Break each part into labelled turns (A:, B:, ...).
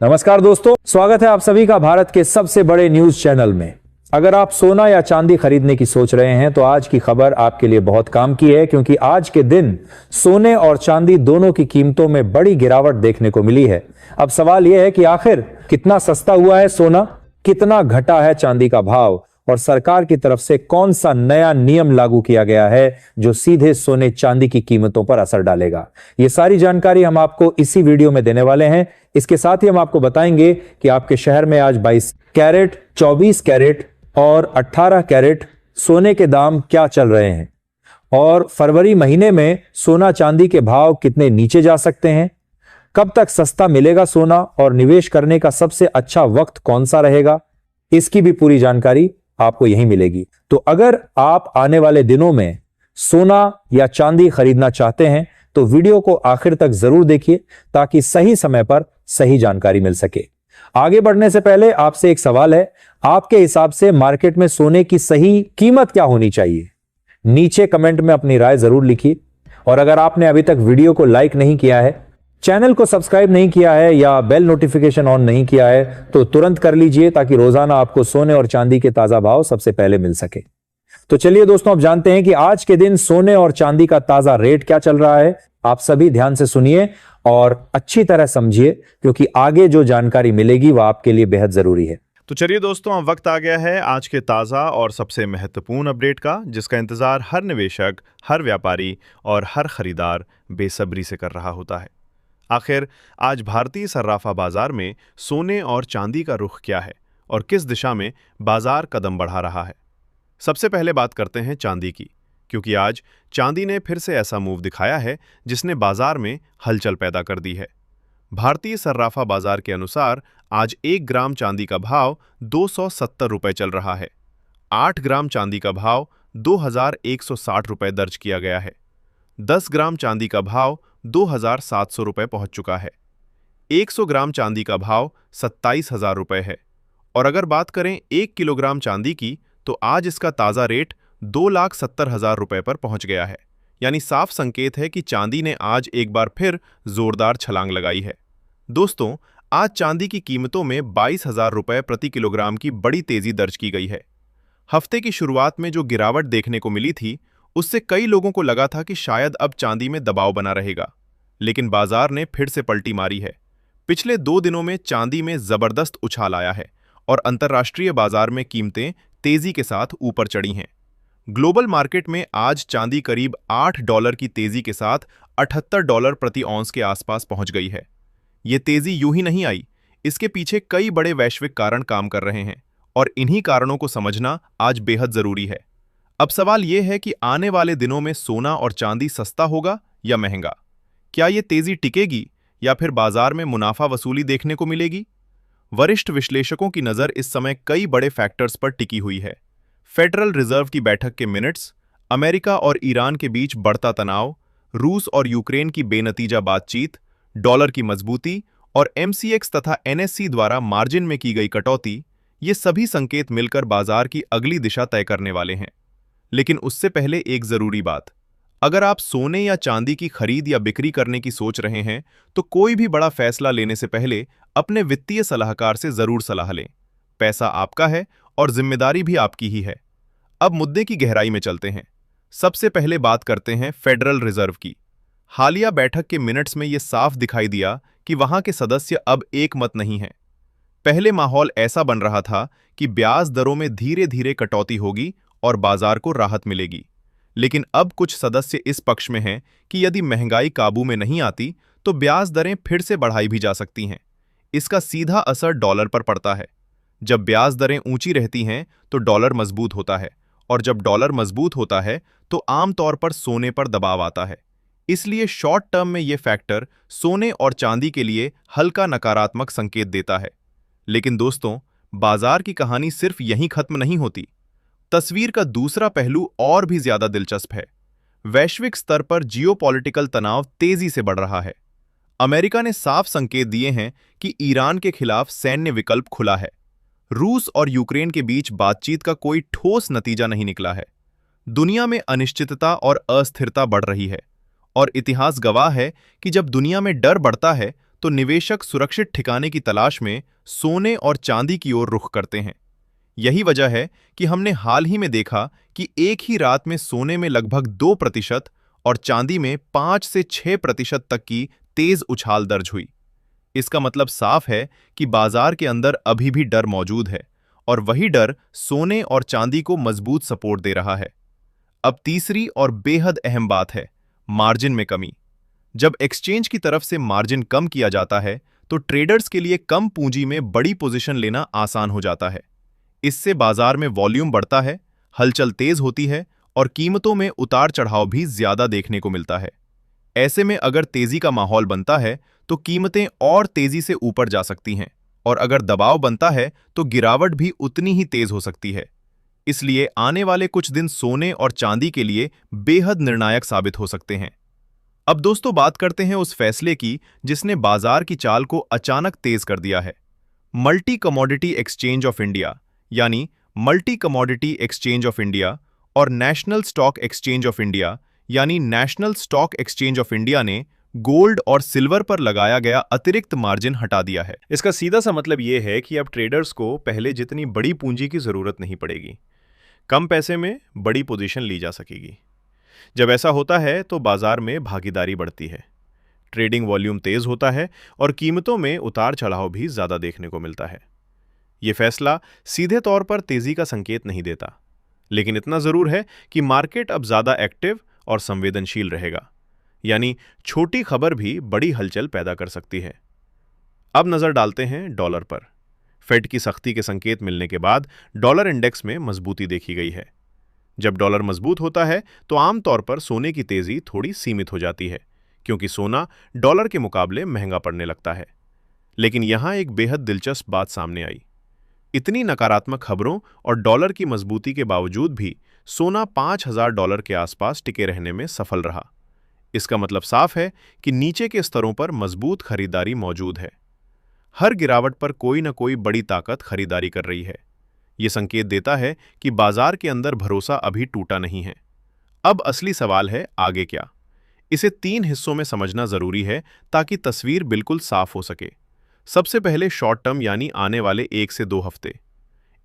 A: नमस्कार दोस्तों, स्वागत है आप सभी का भारत के सबसे बड़े न्यूज चैनल में। अगर आप सोना या चांदी खरीदने की सोच रहे हैं तो आज की खबर आपके लिए बहुत काम की है, क्योंकि आज के दिन सोने और चांदी दोनों की कीमतों में बड़ी गिरावट देखने को मिली है। अब सवाल यह है कि आखिर कितना सस्ता हुआ है सोना, कितना घटा है चांदी का भाव और सरकार की तरफ से कौन सा नया नियम लागू किया गया है जो सीधे सोने चांदी की कीमतों पर असर डालेगा। ये सारी जानकारी हम आपको इसी वीडियो में देने वाले हैं। इसके साथ ही हम आपको बताएंगे कि आपके शहर में आज 22 कैरेट, 24 कैरेट और 18 कैरेट सोने के दाम क्या चल रहे हैं और फरवरी महीने में सोना चांदी के भाव कितने नीचे जा सकते हैं, कब तक सस्ता मिलेगा सोना और निवेश करने का सबसे अच्छा वक्त कौन सा रहेगा, इसकी भी पूरी जानकारी आपको यहीं मिलेगी। तो अगर आप आने वाले दिनों में सोना या चांदी खरीदना चाहते हैं तो वीडियो को आखिर तक जरूर देखिए ताकि सही समय पर सही जानकारी मिल सके। आगे बढ़ने से पहले आपसे एक सवाल है, आपके हिसाब से मार्केट में सोने की सही कीमत क्या होनी चाहिए? नीचे कमेंट में अपनी राय जरूर लिखिए। और अगर आपने अभी तक वीडियो को लाइक नहीं किया है, चैनल को सब्सक्राइब नहीं किया है या बेल नोटिफिकेशन ऑन नहीं किया है तो तुरंत कर लीजिए ताकि रोजाना आपको सोने और चांदी के ताजा भाव सबसे पहले मिल सके। तो चलिए दोस्तों, अब जानते हैं कि आज के दिन सोने और चांदी का ताजा रेट क्या चल रहा है। आप सभी ध्यान से सुनिए और अच्छी तरह समझिए, क्योंकि आगे जो जानकारी मिलेगी वह आपके लिए बेहद जरूरी है।
B: तो चलिए दोस्तों, अब वक्त आ गया है आज के ताज़ा और सबसे महत्वपूर्ण अपडेट का, जिसका इंतजार हर निवेशक, हर व्यापारी और हर खरीदार बेसब्री से कर रहा होता है। आखिर आज भारतीय सर्राफा बाजार में सोने और चांदी का रुख क्या है और किस दिशा में बाजार कदम बढ़ा रहा है। सबसे पहले बात करते हैं चांदी की, क्योंकि आज चांदी ने फिर से ऐसा मूव दिखाया है जिसने बाजार में हलचल पैदा कर दी है। भारतीय सर्राफा बाजार के अनुसार आज 1 ग्राम चांदी का भाव 270 रुपये चल रहा है। 8 ग्राम चांदी का भाव 2160 रुपये दर्ज किया गया है। 10 ग्राम चांदी का भाव 2700 रुपये पहुंच चुका है। 100 ग्राम चांदी का भाव 27,000 रुपये है। और अगर बात करें 1 किलोग्राम चांदी की, तो आज इसका ताज़ा रेट 2,70,000 रुपये पर पहुंच गया है। यानी साफ संकेत है कि चांदी ने आज एक बार फिर जोरदार छलांग लगाई है। दोस्तों, आज चांदी की कीमतों में 22,000 रुपये प्रति किलोग्राम की बड़ी तेजी दर्ज की गई है। हफ्ते की शुरुआत में जो गिरावट देखने को मिली थी, उससे कई लोगों को लगा था कि शायद अब चांदी में दबाव बना रहेगा, लेकिन बाजार ने फिर से पलटी मारी है। पिछले 2 दिनों में चांदी में जबरदस्त उछाल आया है और अंतर्राष्ट्रीय बाजार में कीमतें तेजी के साथ ऊपर चढ़ी हैं। ग्लोबल मार्केट में आज चांदी करीब $8 की तेजी के साथ $78 प्रति औंस के आसपास पहुंच गई है। ये तेजी यूं ही नहीं आई, इसके पीछे कई बड़े वैश्विक कारण काम कर रहे हैं और इन्हीं कारणों को समझना आज बेहद जरूरी है। अब सवाल यह है कि आने वाले दिनों में सोना और चांदी सस्ता होगा या महंगा? क्या ये तेजी टिकेगी या फिर बाजार में मुनाफा वसूली देखने को मिलेगी? वरिष्ठ विश्लेषकों की नज़र इस समय कई बड़े फैक्टर्स पर टिकी हुई है। फेडरल रिजर्व की बैठक के मिनट्स, अमेरिका और ईरान के बीच बढ़ता तनाव, रूस और यूक्रेन की बेनतीजा बातचीत, डॉलर की मजबूती और MCX तथा NSE द्वारा मार्जिन में की गई कटौती, ये सभी संकेत मिलकर बाजार की अगली दिशा तय करने वाले हैं। लेकिन उससे पहले एक जरूरी बात, अगर आप सोने या चांदी की खरीद या बिक्री करने की सोच रहे हैं तो कोई भी बड़ा फैसला लेने से पहले अपने वित्तीय सलाहकार से जरूर सलाह लें। पैसा आपका है और जिम्मेदारी भी आपकी ही है। अब मुद्दे की गहराई में चलते हैं। सबसे पहले बात करते हैं फेडरल रिजर्व की। हालिया बैठक के मिनट्स में यह साफ दिखाई दिया कि वहां के सदस्य अब एक मत नहीं हैं। पहले माहौल ऐसा बन रहा था कि ब्याज दरों में धीरे धीरे कटौती होगी और बाजार को राहत मिलेगी, लेकिन अब कुछ सदस्य इस पक्ष में हैं कि यदि महंगाई काबू में नहीं आती तो ब्याज दरें फिर से बढ़ाई भी जा सकती हैं। इसका सीधा असर डॉलर पर पड़ता है। जब ब्याज दरें ऊंची रहती हैं तो डॉलर मजबूत होता है, और जब डॉलर मजबूत होता है तो आमतौर पर सोने पर दबाव आता है। इसलिए शॉर्ट टर्म में यह फैक्टर सोने और चांदी के लिए हल्का नकारात्मक संकेत देता है। लेकिन दोस्तों, बाजार की कहानी सिर्फ यहीं खत्म नहीं होती। तस्वीर का दूसरा पहलू और भी ज्यादा दिलचस्प है। वैश्विक स्तर पर जियोपॉलिटिकल तनाव तेजी से बढ़ रहा है। अमेरिका ने साफ संकेत दिए हैं कि ईरान के खिलाफ सैन्य विकल्प खुला है। रूस और यूक्रेन के बीच बातचीत का कोई ठोस नतीजा नहीं निकला है। दुनिया में अनिश्चितता और अस्थिरता बढ़ रही है, और इतिहास गवाह है कि जब दुनिया में डर बढ़ता है तो निवेशक सुरक्षित ठिकाने की तलाश में सोने और चांदी की ओर रुख करते हैं। यही वजह है कि हमने हाल ही में देखा कि एक ही रात में सोने में लगभग 2% और चांदी में 5 से 6% तक की तेज उछाल दर्ज हुई। इसका मतलब साफ है कि बाजार के अंदर अभी भी डर मौजूद है और वही डर सोने और चांदी को मजबूत सपोर्ट दे रहा है। अब तीसरी और बेहद अहम बात है मार्जिन में कमी। जब एक्सचेंज की तरफ से मार्जिन कम किया जाता है तो ट्रेडर्स के लिए कम पूंजी में बड़ी पोजीशन लेना आसान हो जाता है। इससे बाजार में वॉल्यूम बढ़ता है, हलचल तेज होती है और कीमतों में उतार चढ़ाव भी ज्यादा देखने को मिलता है। ऐसे में अगर तेजी का माहौल बनता है तो कीमतें और तेजी से ऊपर जा सकती हैं और अगर दबाव बनता है तो गिरावट भी उतनी ही तेज हो सकती है। इसलिए आने वाले कुछ दिन सोने और चांदी के लिए बेहद निर्णायक साबित हो सकते हैं। अब दोस्तों बात करते हैं उस फैसले की जिसने बाजार की चाल को अचानक तेज कर दिया है। Multi commodity exchange of India यानी multi commodity exchange of India और national stock exchange of India यानी national stock exchange of India ने गोल्ड और सिल्वर पर लगाया गया अतिरिक्त मार्जिन हटा दिया है। इसका सीधा सा मतलब यह है कि अब ट्रेडर्स को पहले जितनी बड़ी पूंजी की जरूरत नहीं पड़ेगी, कम पैसे में बड़ी पोजीशन ली जा सकेगी। जब ऐसा होता है तो बाजार में भागीदारी बढ़ती है, ट्रेडिंग वॉल्यूम तेज होता है और कीमतों में उतार चढ़ाव भी ज्यादा देखने को मिलता है। यह फैसला सीधे तौर पर तेजी का संकेत नहीं देता, लेकिन इतना जरूर है कि मार्केट अब ज्यादा एक्टिव और संवेदनशील रहेगा, यानी छोटी खबर भी बड़ी हलचल पैदा कर सकती है। अब नजर डालते हैं डॉलर पर। फेड की सख्ती के संकेत मिलने के बाद डॉलर इंडेक्स में मजबूती देखी गई है। जब डॉलर मजबूत होता है तो आमतौर पर सोने की तेजी थोड़ी सीमित हो जाती है, क्योंकि सोना डॉलर के मुकाबले महंगा पड़ने लगता है। लेकिन यहां एक बेहद दिलचस्प बात सामने आई। इतनी नकारात्मक खबरों और डॉलर की मजबूती के बावजूद भी सोना $5,000 के आसपास टिके रहने में सफल रहा। इसका मतलब साफ है कि नीचे के स्तरों पर मजबूत खरीदारी मौजूद है। हर गिरावट पर कोई न कोई बड़ी ताकत खरीदारी कर रही है। यह संकेत देता है कि बाजार के अंदर भरोसा अभी टूटा नहीं है। अब असली सवाल है आगे क्या। इसे 3 हिस्सों में समझना जरूरी है ताकि तस्वीर बिल्कुल साफ हो सके। सबसे पहले शॉर्ट टर्म यानी आने वाले 1 से 2 हफ्ते।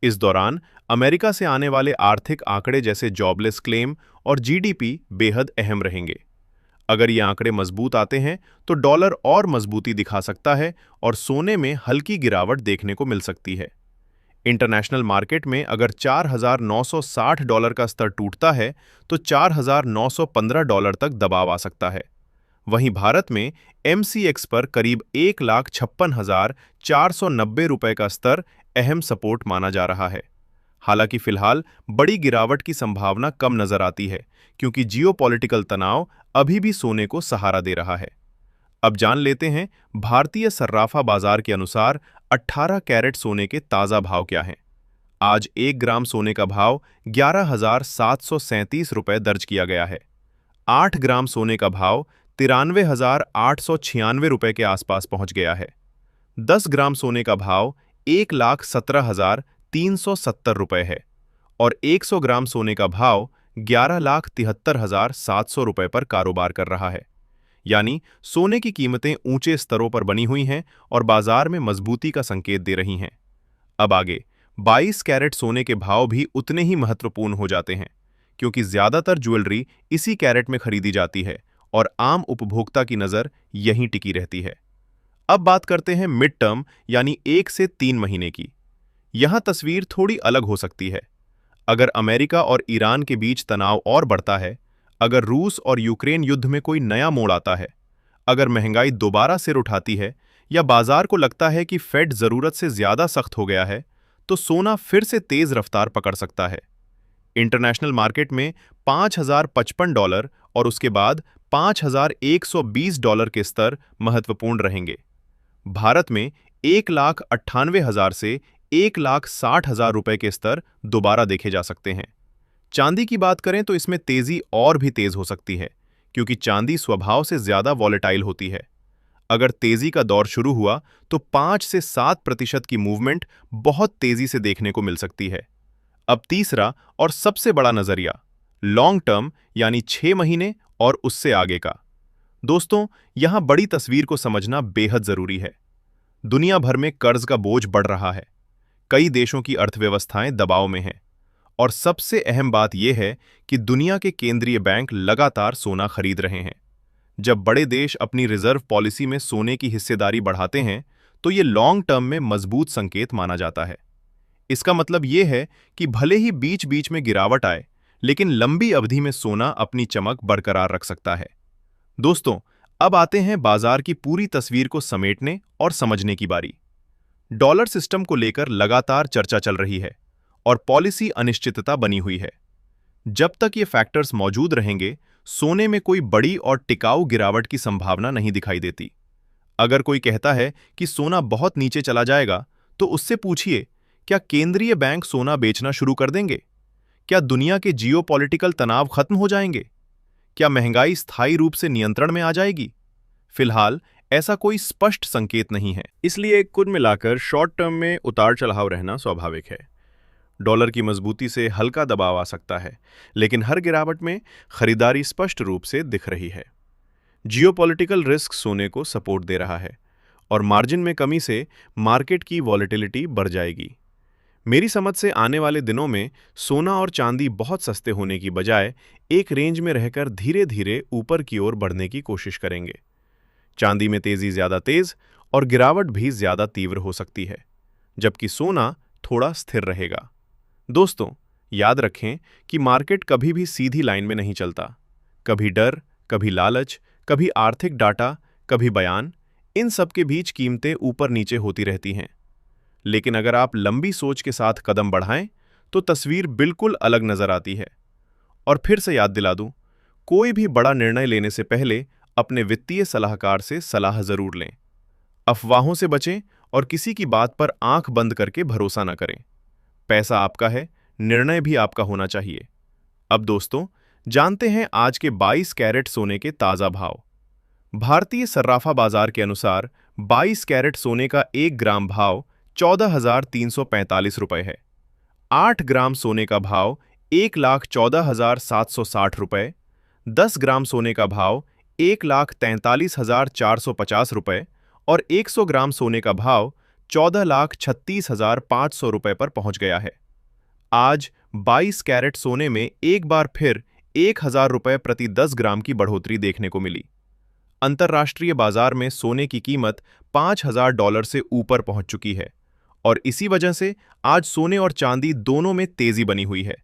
B: इस दौरान अमेरिका से आने वाले आर्थिक आंकड़े जैसे जॉबलेस क्लेम और जीडीपी बेहद अहम रहेंगे। अगर ये आंकड़े मजबूत आते हैं तो डॉलर और मजबूती दिखा सकता है और सोने में हल्की गिरावट देखने को मिल सकती है। इंटरनेशनल मार्केट में अगर $4,960 का स्तर टूटता है तो $4,915 तक दबाव आ सकता है। वहीं भारत में MCX पर करीब $1,56,490 का स्तर अहम सपोर्ट माना जा रहा है। हालांकि फिलहाल बड़ी गिरावट की संभावना कम नजर आती है, क्योंकि जियोपॉलिटिकल तनाव अभी भी सोने को सहारा दे रहा है। अब जान लेते हैं भारतीय सर्राफा बाजार के अनुसार 18 कैरेट सोने के ताजा भाव क्या हैं। आज 1 ग्राम सोने का भाव 11,737 रुपये दर्ज किया गया है। 8 ग्राम सोने का भाव 93,896 रुपये के आसपास पहुंच गया है। 10 ग्राम सोने का भाव 1,17,370 रुपये है और 100 ग्राम सोने का भाव 11,73,700 रुपये पर कारोबार कर रहा है। यानी सोने की कीमतें ऊंचे स्तरों पर बनी हुई हैं और बाजार में मजबूती का संकेत दे रही हैं। अब आगे 22 कैरेट सोने के भाव भी उतने ही महत्वपूर्ण हो जाते हैं, क्योंकि ज्यादातर ज्वेलरी इसी कैरेट में खरीदी जाती है और आम उपभोक्ता की नजर यहीं टिकी रहती है। अब बात करते हैं मिड टर्म यानी 1 से 3 महीने की। यहां तस्वीर थोड़ी अलग हो सकती है। अगर अमेरिका और ईरान के बीच तनाव और बढ़ता है, अगर रूस और यूक्रेन युद्ध में कोई नया मोड़ आता है, अगर महंगाई दोबारा सिर उठाती है या बाजार को लगता है कि फेड जरूरत से ज्यादा सख्त हो गया है, तो सोना फिर से तेज रफ्तार पकड़ सकता है। इंटरनेशनल मार्केट में $5,055 और उसके बाद $5,120 के स्तर महत्वपूर्ण रहेंगे। भारत में 1,98,000 से 1,60,000 रुपए के स्तर दोबारा देखे जा सकते हैं। चांदी की बात करें तो इसमें तेजी और भी तेज हो सकती है, क्योंकि चांदी स्वभाव से ज्यादा वॉलेटाइल होती है। अगर तेजी का दौर शुरू हुआ तो 5 से 7% की मूवमेंट बहुत तेजी से देखने को मिल सकती है। अब तीसरा और सबसे बड़ा नजरिया लॉन्ग टर्म यानी 6 महीने और उससे आगे का। दोस्तों, यहां बड़ी तस्वीर को समझना बेहद जरूरी है। दुनिया भर में कर्ज का बोझ बढ़ रहा है। कई देशों की अर्थव्यवस्थाएं दबाव में हैं। और सबसे अहम बात यह है कि दुनिया के केंद्रीय बैंक लगातार सोना खरीद रहे हैं। जब बड़े देश अपनी रिजर्व पॉलिसी में सोने की हिस्सेदारी बढ़ाते हैं, तो ये लॉन्ग टर्म में मजबूत संकेत माना जाता है। इसका मतलब ये है कि भले ही बीच बीच में गिरावट आए, लेकिन लंबी अवधि में सोना अपनी चमक बरकरार रख सकता है। दोस्तों, अब आते हैं बाजार की पूरी तस्वीर को समेटने और समझने की बारी। डॉलर सिस्टम को लेकर लगातार चर्चा चल रही है और पॉलिसी अनिश्चितता बनी हुई है। जब तक ये फैक्टर्स मौजूद रहेंगे, सोने में कोई बड़ी और टिकाऊ गिरावट की संभावना नहीं दिखाई देती। अगर कोई कहता है कि सोना बहुत नीचे चला जाएगा, तो उससे पूछिए, क्या केंद्रीय बैंक सोना बेचना शुरू कर देंगे? क्या दुनिया के जियोपॉलिटिकल तनाव खत्म हो जाएंगे? क्या महंगाई स्थायी रूप से नियंत्रण में आ जाएगी? फिलहाल ऐसा कोई स्पष्ट संकेत नहीं है। इसलिए कुल मिलाकर शॉर्ट टर्म में उतार चढ़ाव रहना स्वाभाविक है। डॉलर की मजबूती से हल्का दबाव आ सकता है, लेकिन हर गिरावट में खरीदारी स्पष्ट रूप से दिख रही है। जियोपॉलिटिकल रिस्क सोने को सपोर्ट दे रहा है और मार्जिन में कमी से मार्केट की वॉलेटिलिटी बढ़ जाएगी। मेरी समझ से आने वाले दिनों में सोना और चांदी बहुत सस्ते होने की बजाय एक रेंज में रहकर धीरे धीरे ऊपर की ओर बढ़ने की कोशिश करेंगे। चांदी में तेजी ज्यादा तेज और गिरावट भी ज्यादा तीव्र हो सकती है, जबकि सोना थोड़ा स्थिर रहेगा। दोस्तों, याद रखें कि मार्केट कभी भी सीधी लाइन में नहीं चलता। कभी डर, कभी लालच, कभी आर्थिक डाटा, कभी बयान, इन सब के बीच कीमतें ऊपर नीचे होती रहती हैं। लेकिन अगर आप लंबी सोच के साथ कदम बढ़ाएं, तो तस्वीर बिल्कुल अलग नजर आती है। और फिर से याद दिला दूं, कोई भी बड़ा निर्णय लेने से पहले अपने वित्तीय सलाहकार से सलाह जरूर लें। अफवाहों से बचें और किसी की बात पर आंख बंद करके भरोसा न करें। पैसा आपका है, निर्णय भी आपका होना चाहिए। अब दोस्तों, जानते हैं आज के 22 कैरेट सोने के ताजा भाव। भारतीय सर्राफा बाजार के अनुसार 22 कैरेट सोने का 1 ग्राम भाव 14,345 रुपए है। 8 ग्राम सोने का भाव 1,14,760 रुपए, 10 ग्राम सोने का भाव 1,43,450 रुपए और 100 ग्राम सोने का भाव 14,36,500 रुपए पर पहुंच गया है। आज 22 कैरेट सोने में एक बार फिर 1,000 रुपए प्रति 10 ग्राम की बढ़ोतरी देखने को मिली। अंतर्राष्ट्रीय बाजार में सोने की कीमत $5,000 से ऊपर पहुंच चुकी है और इसी वजह से आज सोने और चांदी दोनों में तेजी बनी हुई है,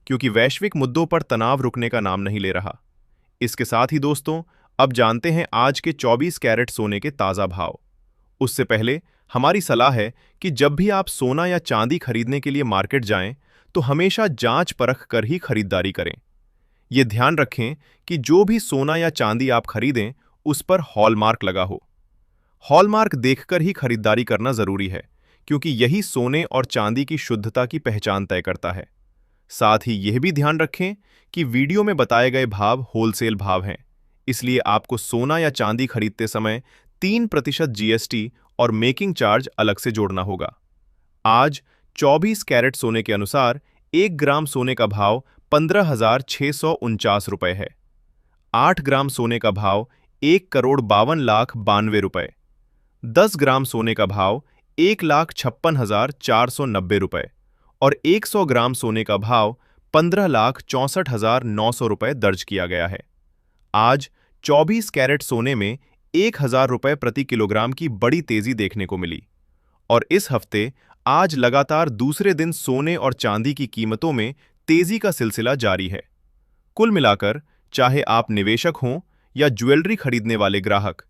B: क्योंकि वैश्विक मुद्दों पर तनाव रुकने का नाम नहीं ले रहा। इसके साथ ही दोस्तों, अब जानते हैं आज के 24 कैरेट सोने के ताजा भाव। उससे पहले हमारी सलाह है कि जब भी आप सोना या चांदी खरीदने के लिए मार्केट जाएं, तो हमेशा जांच परख कर ही खरीदारी करें। ये ध्यान रखें कि जो भी सोना या चांदी आप खरीदें, उस पर हॉलमार्क लगा हो। हॉलमार्क देखकर ही खरीदारी करना जरूरी है, क्योंकि यही सोने और चांदी की शुद्धता की पहचान तय करता है। साथ ही यह भी ध्यान रखें कि वीडियो में बताए गए भाव होलसेल भाव हैं, इसलिए आपको सोना या चांदी खरीदते समय 3% जीएसटी और मेकिंग चार्ज अलग से जोड़ना होगा। आज 24 कैरेट सोने के अनुसार 1 ग्राम सोने का भाव 15,649 रुपए है। 8 ग्राम सोने का भाव 1,52,92 रुपए, 10 ग्राम सोने का भाव 1,56,490 रुपए और 100 ग्राम सोने का भाव 15,64,900 रुपए दर्ज किया गया है। आज 24 कैरेट सोने में 1,000 रुपए प्रति किलोग्राम की बड़ी तेजी देखने को मिली और इस हफ्ते आज लगातार दूसरे दिन सोने और चांदी की कीमतों में तेजी का सिलसिला जारी है। कुल मिलाकर, चाहे आप निवेशक हों या ज्वेलरी खरीदने वाले ग्राहक,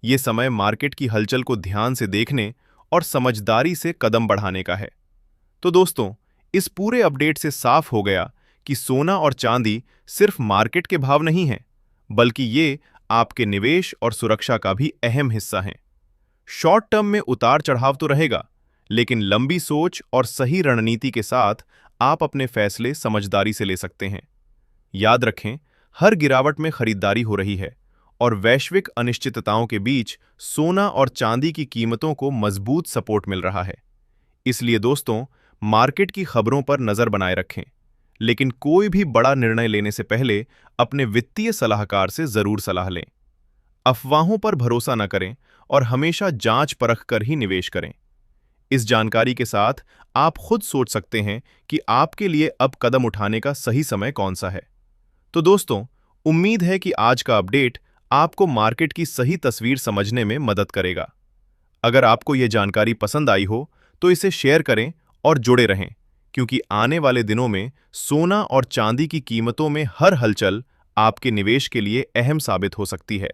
B: ये समय मार्केट की हलचल को ध्यान से देखने और समझदारी से कदम बढ़ाने का है। तो दोस्तों, इस पूरे अपडेट से साफ हो गया कि सोना और चांदी सिर्फ मार्केट के भाव नहीं हैं, बल्कि ये आपके निवेश और सुरक्षा का भी अहम हिस्सा हैं। शॉर्ट टर्म में उतार चढ़ाव तो रहेगा, लेकिन लंबी सोच और सही रणनीति के साथ आप अपने फैसले समझदारी से ले सकते हैं। याद रखें, हर गिरावट में खरीदारी हो रही है और वैश्विक अनिश्चितताओं के बीच सोना और चांदी की कीमतों को मजबूत सपोर्ट मिल रहा है। इसलिए दोस्तों, मार्केट की खबरों पर नजर बनाए रखें, लेकिन कोई भी बड़ा निर्णय लेने से पहले अपने वित्तीय सलाहकार से जरूर सलाह लें। अफवाहों पर भरोसा न करें और हमेशा जांच परख कर ही निवेश करें। इस जानकारी के साथ आप खुद सोच सकते हैं कि आपके लिए अब कदम उठाने का सही समय कौन सा है। तो दोस्तों, उम्मीद है कि आज का अपडेट आपको मार्केट की सही तस्वीर समझने में मदद करेगा। अगर आपको यह जानकारी पसंद आई हो तो इसे शेयर करें और जुड़े रहें, क्योंकि आने वाले दिनों में सोना और चांदी की कीमतों में हर हलचल आपके निवेश के लिए अहम साबित हो सकती है।